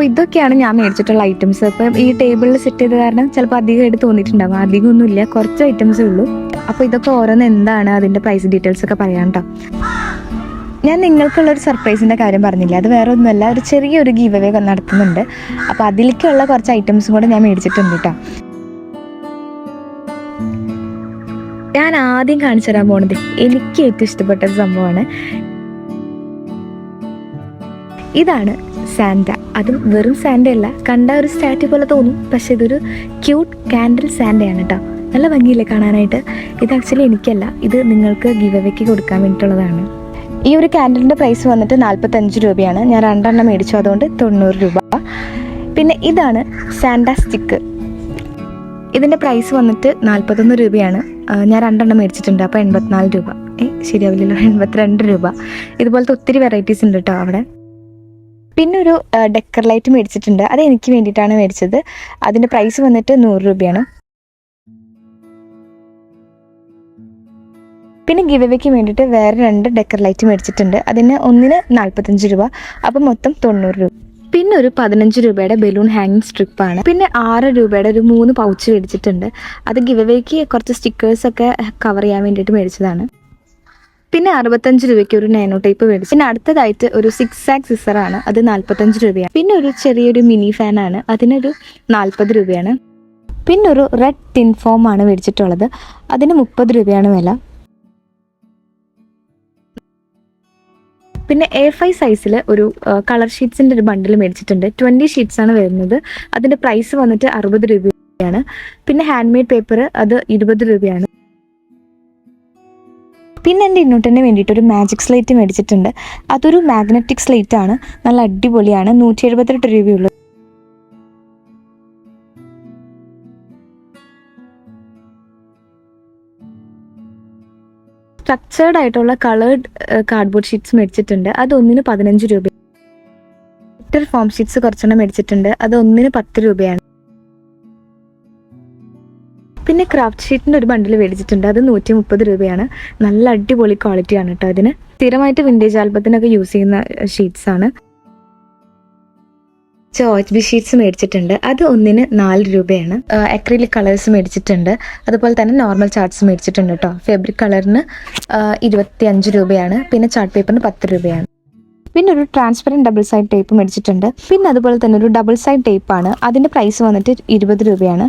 ഇതൊക്കെയാണ് ഞാൻ മേടിച്ചിട്ടുള്ള ഐറ്റംസ്. അപ്പം ഈ ടേബിളിൽ സെറ്റ് ചെയ്ത കാരണം ചിലപ്പോൾ അധികമായിട്ട് തോന്നിയിട്ടുണ്ടാവും. അധികമൊന്നുമില്ല, കുറച്ച് ഐറ്റംസേ ഉള്ളൂ. അപ്പോൾ ഇതൊക്കെ ഓരോന്ന് എന്താണ് അതിൻ്റെ പ്രൈസ് ഡീറ്റെയിൽസ് ഒക്കെ പറയാം കേട്ടോ. ഞാൻ നിങ്ങൾക്കുള്ളൊരു സർപ്രൈസിൻ്റെ കാര്യം പറഞ്ഞില്ല, അത് വേറെ ഒന്നുമല്ല, ഒരു ചെറിയൊരു ഗീവ് അവേ നടത്തുന്നുണ്ട്. അപ്പോൾ അതിലേക്കുള്ള കുറച്ച് ഐറ്റംസും കൂടെ ഞാൻ മേടിച്ചിട്ടുണ്ട് കേട്ടോ. ഞാൻ ആദ്യം കാണിച്ചു തരാൻ പോണത് എനിക്ക് ഏറ്റവും ഇഷ്ടപ്പെട്ട ഒരു സംഭവമാണ്. ഇതാണ് സാന്റ. അതും വെറും സാന്റ അല്ല, കണ്ട ഒരു സ്റ്റാറ്റ്യൂ പോലെ തോന്നും, പക്ഷെ ഇതൊരു ക്യൂട്ട് കാൻഡിൽ സാന്റയാണ് കേട്ടോ. നല്ല ഭംഗിയില്ലേ കാണാനായിട്ട്. ഇത് ആക്ച്വലി എനിക്കല്ല, ഇത് നിങ്ങൾക്ക് ഗിവ് അവേക്ക് കൊടുക്കാൻ വേണ്ടിയിട്ടുള്ളതാണ്. ഈ ഒരു കാൻഡിലിൻ്റെ പ്രൈസ് വന്നിട്ട് 45 രൂപയാണ്. ഞാൻ 2 എണ്ണം മേടിച്ചു, അതുകൊണ്ട് 90 രൂപ. പിന്നെ ഇതാണ് സാന്റ സ്റ്റിക്ക്. ഇതിൻ്റെ പ്രൈസ് വന്നിട്ട് 41 രൂപയാണ്. ഞാൻ 2 എണ്ണം മേടിച്ചിട്ടുണ്ട്, അപ്പോൾ 84 രൂപ. ശരിയാവില്ലല്ലോ, 82 രൂപ. ഇതുപോലത്തെ ഒത്തിരി വെറൈറ്റീസ് ഉണ്ട് കേട്ടോ അവിടെ. പിന്നെ ഒരു ഡെക്കർ ലൈറ്റ് മേടിച്ചിട്ടുണ്ട്, അത് എനിക്ക് വേണ്ടിയിട്ടാണ് മേടിച്ചത്. അതിൻ്റെ പ്രൈസ് വന്നിട്ട് 100 രൂപയാണ്. പിന്നെ ഗിവ് അവേക്ക് വേണ്ടിയിട്ട് വേറെ 2 ഡെക്കർ ലൈറ്റ് മേടിച്ചിട്ടുണ്ട്. അതിന് ഒന്നിന് 45 രൂപ, അപ്പം മൊത്തം 90 രൂപ. പിന്നെ ഒരു 15 രൂപയുടെ ബലൂൺ ഹാങ്ങിങ് സ്ട്രിപ്പാണ്. പിന്നെ 6 രൂപയുടെ ഒരു 3 പൗച്ച് മേടിച്ചിട്ടുണ്ട്. അത് ഗിവ് അവേക്ക് കുറച്ച് സ്റ്റിക്കേഴ്സൊക്കെ കവർ ചെയ്യാൻ വേണ്ടിയിട്ട് മേടിച്ചതാണ്. പിന്നെ 65 രൂപയ്ക്ക് ഒരു നാനോ ടേപ്പ് മേടിച്ചു. പിന്നെ അടുത്തതായിട്ട് ഒരു 6 ആക്സ് സിസറാണ്, അത് 45 രൂപയാണ്. പിന്നെ ഒരു ചെറിയൊരു മിനി ഫാനാണ്, അതിനൊരു 40 രൂപയാണ്. പിന്നെ ഒരു റെഡ് ടിൻ ഫോം ആണ് മേടിച്ചിട്ടുള്ളത്, അതിന് 30 രൂപയാണ് വില. പിന്നെ A5 സൈസിൽ ഒരു കളർ ഷീറ്റ്സിൻ്റെ ഒരു ബണ്ടിൽ മേടിച്ചിട്ടുണ്ട്. 20 ഷീറ്റ്സ് ആണ് വരുന്നത്. അതിൻ്റെ പ്രൈസ് വന്നിട്ട് 60 രൂപയാണ്. പിന്നെ ഹാൻഡ് മെയ്ഡ് പേപ്പർ, അത് 20 രൂപയാണ്. പിന്നെ എൻ്റെ ഇന്നോട്ടിന് വേണ്ടിയിട്ട് ഒരു മാജിക് സ്ലേറ്റ് മേടിച്ചിട്ടുണ്ട്. അതൊരു മാഗ്നറ്റിക് സ്ലേറ്റ് ആണ്, നല്ല അടിപൊളിയാണ്. 178 രൂപയുള്ളൂ. സ്ട്രക്ചേർഡ് ആയിട്ടുള്ള കളേർഡ് കാർഡ്ബോർഡ് ഷീറ്റ്സ് മേടിച്ചിട്ടുണ്ട്, അത് ഒന്നിന് 15 രൂപ. ഫോം ഷീറ്റ്സ് കുറച്ചെണ്ണം മേടിച്ചിട്ടുണ്ട്, അത് ഒന്നിന് 10 രൂപയാണ്. പിന്നെ ക്രാഫ്റ്റ് ഷീറ്റിൻ്റെ ഒരു ബണ്ടിൽ മേടിച്ചിട്ടുണ്ട്, അത് 130 രൂപയാണ്. നല്ല അടിപൊളി ക്വാളിറ്റിയാണ് കേട്ടോ. അതിന് സ്ഥിരമായിട്ട് വിൻറ്റേജ് ആൽബത്തിനൊക്കെ യൂസ് ചെയ്യുന്ന ഷീറ്റ്സ് ആണ്. OHB ഷീറ്റ്സ് മേടിച്ചിട്ടുണ്ട്, അത് ഒന്നിന് 4 രൂപയാണ്. അക്രിലിക് കളേഴ്സ് മേടിച്ചിട്ടുണ്ട്, അതുപോലെ തന്നെ നോർമൽ ചാർട്ട്സ് മേടിച്ചിട്ടുണ്ട് കേട്ടോ. ഫാബ്രിക് കളറിന് 25 രൂപയാണ്. പിന്നെ ചാർട്ട് പേപ്പറിന് 10 രൂപയാണ്. പിന്നെ ഒരു ട്രാൻസ്പെറൻറ്റ് ഡബിൾ സൈഡ് ടേപ്പ് മേടിച്ചിട്ടുണ്ട്. പിന്നെ അതുപോലെ തന്നെ ഒരു ഡബിൾ സൈഡ് ടേപ്പാണ്, അതിൻ്റെ പ്രൈസ് വന്നിട്ട് 20 രൂപയാണ്.